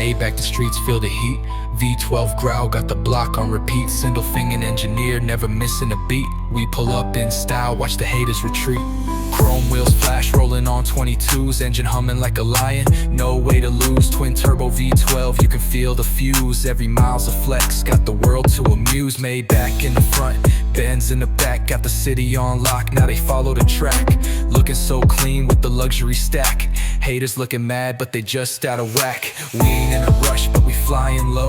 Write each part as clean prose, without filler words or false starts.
Maybach, the streets feel the heat. V12 growl, got the block on repeat. Single-fingered engineer, never missing a beat. We pull up in style, watch the haters retreat. Chrome wheels flash, rolling on 22s. Engine humming like a lion, no way to lose. Twin turbo V12, you can feel the fuse. Every mile's a flex, got the world to amuse. Maybach in the front, Benz in the back. Got the city on lock, now they follow the track. Looking so clean with the luxury stack. Haters looking mad, but they just out of whack. We ain't in a rush, but we flying low.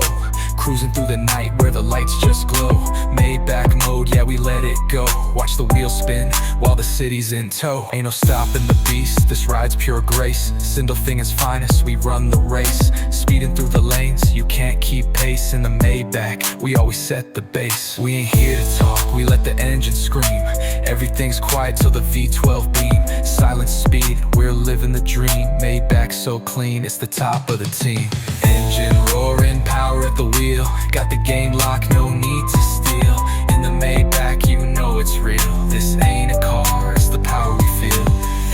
Cruising through the night where the lights just glow. Maybach mode, yeah, we let it go. Watch the wheels spin while the city's in tow. Ain't no stopping the beast, this ride's pure grace. Single-finger's finest, we run the race. Speeding through the lanes, you can't keep pace. In the Maybach, we always set the base. We ain't here to talk, we let the engine scream. Everything's quiet till the V12 beam. Silent speed, we're living the dream. Maybach so clean, it's the top of the team. Engine roaring, power at the wheel. Got the game locked, no need to steal. In the Maybach, you know it's real. This ain't a car, it's the power we feel.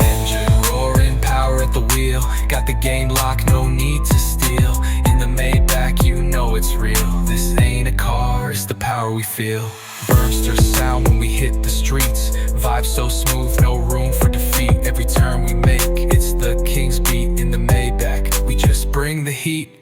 Engine roaring, power at the wheel. Got the game locked, no need to steal. In the Maybach, you know it's real. This ain't a car, it's the power we feel. Burster sound when we hit the streets. Vibe so smooth, no room for defeat. Every turn we make, it's the king's beat. In the Maybach, we just bring the heat.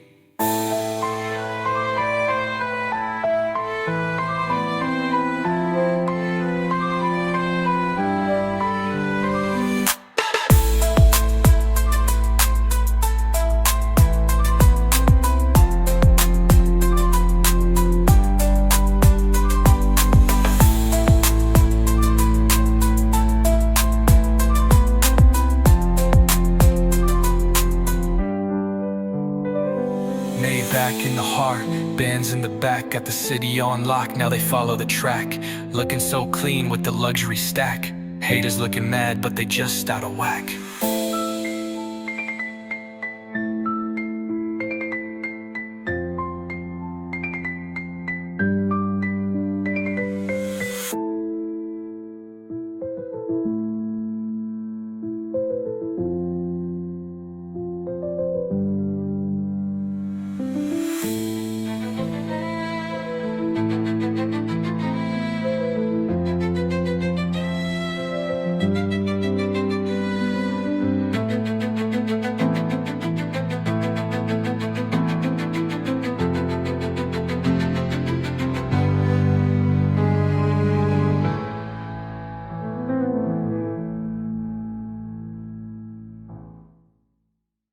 Maybach in the heart, bands in the back. Got the city on lock, now they follow the track. Looking so clean with the luxury stack. Haters looking mad, but they just out of whack.